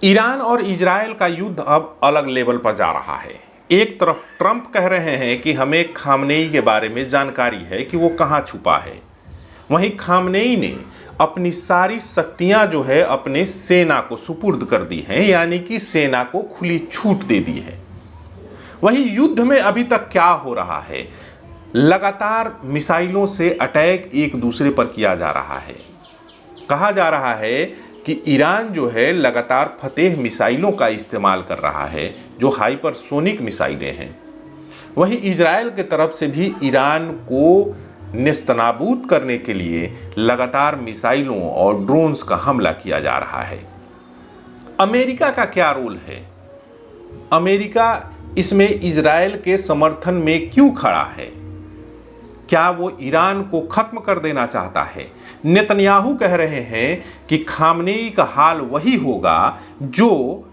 Iran और Israel का युद्ध अब अलग लेवल पर जा रहा है। एक तरफ ट्रंप कह रहे हैं कि हमें खामनेई के बारे में जानकारी है कि वो कहाँ छुपा है, वहीं खामनेई ने अपनी सारी शक्तियां जो है अपने सेना को सुपुर्द कर दी हैं, यानी कि सेना को खुली छूट दे दी है। वहीं युद्ध में अभी तक क्या हो रहा है, लगातार मिसाइलों से अटैक एक दूसरे पर किया जा रहा है। कहा जा रहा है कि ईरान जो है लगातार फतेह मिसाइलों का इस्तेमाल कर रहा है, जो हाइपरसोनिक मिसाइलें हैं। वहीं इजराइल की तरफ से भी ईरान को नेस्तनाबूद करने के लिए लगातार मिसाइलों और ड्रोन्स का हमला किया जा रहा है। अमेरिका का क्या रोल है? अमेरिका इसमें इजराइल के समर्थन में क्यों खड़ा है? क्या वो ईरान को खत्म कर देना चाहता है? नेतन्याहू कह रहे हैं कि खामनेई का हाल वही होगा जो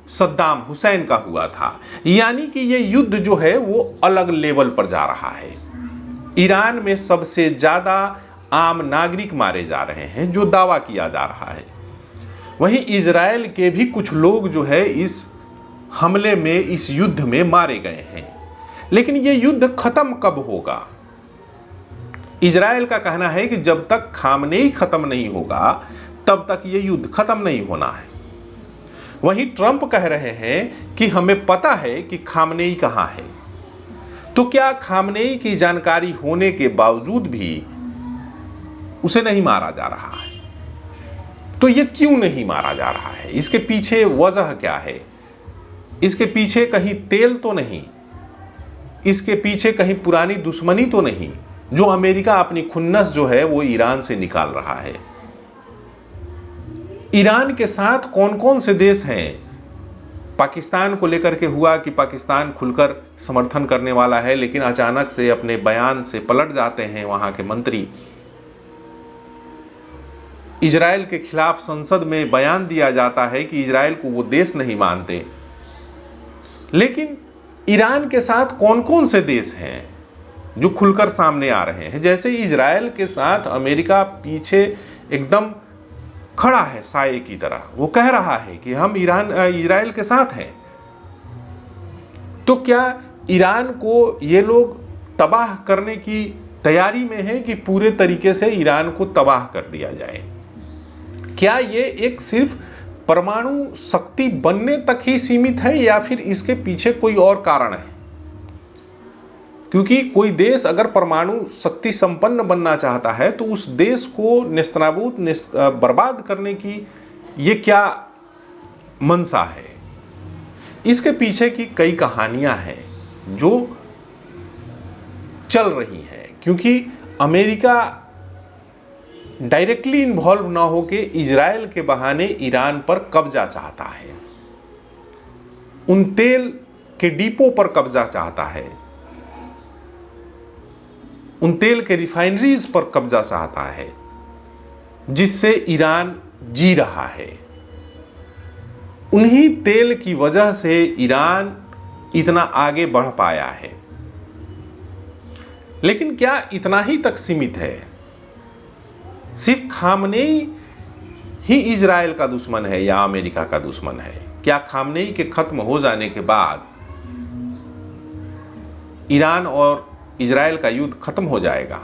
सद्दाम हुसैन का हुआ था, यानी कि ये युद्ध जो है वो अलग लेवल पर जा रहा है। ईरान में सबसे ज्यादा आम नागरिक मारे जा रहे हैं, जो दावा किया जा रहा है। वहीं इजराइल के भी कुछ लोग जो है इस हमले में, इस युद्ध में मारे गए हैं। लेकिन ये युद्ध खत्म कब होगा? इजराइल का कहना है कि जब तक खामनेई खत्म नहीं होगा तब तक ये युद्ध खत्म नहीं होना है। वहीं ट्रंप कह रहे हैं कि हमें पता है कि खामनेई कहां है। तो क्या खामनेई की जानकारी होने के बावजूद भी उसे नहीं मारा जा रहा है? तो ये क्यों नहीं मारा जा रहा है? इसके पीछे वजह क्या है? इसके पीछे कहीं तेल तो नहीं? इसके पीछे कहीं पुरानी दुश्मनी तो नहीं, जो अमेरिका अपनी खुन्नस जो है वो ईरान से निकाल रहा है? ईरान के साथ कौन कौन से देश हैं? पाकिस्तान को लेकर के हुआ कि पाकिस्तान खुलकर समर्थन करने वाला है, लेकिन अचानक से अपने बयान से पलट जाते हैं वहां के मंत्री। इजराइल के खिलाफ संसद में बयान दिया जाता है कि इजराइल को वो देश नहीं मानते। लेकिन ईरान के साथ कौन कौन से देश हैं जो खुलकर सामने आ रहे हैं? जैसे इजराइल के साथ अमेरिका पीछे एकदम खड़ा है साये की तरह, वो कह रहा है कि हम इजराइल के साथ हैं। तो क्या ईरान को ये लोग तबाह करने की तैयारी में है कि पूरे तरीके से ईरान को तबाह कर दिया जाए? क्या ये एक सिर्फ परमाणु शक्ति बनने तक ही सीमित है या फिर इसके पीछे कोई और कारण है? क्योंकि कोई देश अगर परमाणु शक्ति संपन्न बनना चाहता है तो उस देश को नेस्तनाबूद बर्बाद करने की ये क्या मंशा है? इसके पीछे की कई कहानियां हैं जो चल रही हैं, क्योंकि अमेरिका डायरेक्टली इन्वॉल्व ना होके इजराइल के बहाने ईरान पर कब्जा चाहता है, उन तेल के डिपो पर कब्जा चाहता है, उन तेल के रिफाइनरीज पर कब्जा चाहता है, जिससे ईरान जी रहा है। उन्हीं तेल की वजह से ईरान इतना आगे बढ़ पाया है। लेकिन क्या इतना ही तक सीमित है? सिर्फ खामनेई ही इजराइल का दुश्मन है या अमेरिका का दुश्मन है? क्या खामनेई के खत्म हो जाने के बाद ईरान और इजराइल का युद्ध खत्म हो जाएगा?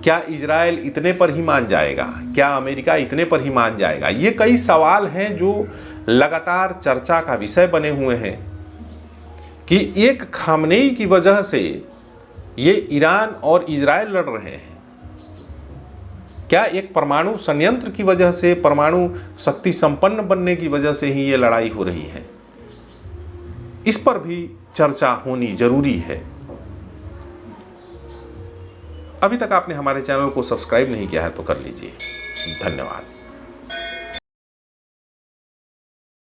क्या इजराइल इतने पर ही मान जाएगा? क्या अमेरिका इतने पर ही मान जाएगा? ये कई सवाल हैं जो लगातार चर्चा का विषय बने हुए हैं कि एक खामनेई की वजह से ये ईरान और इजराइल लड़ रहे हैं। क्या एक परमाणु संयंत्र की वजह से, परमाणु शक्ति संपन्न बनने की वजह से ही ये लड़ाई हो रही है? इस पर भी चर्चा होनी जरूरी है। अभी तक आपने हमारे चैनल को सब्सक्राइब नहीं किया है तो कर लीजिए। धन्यवाद।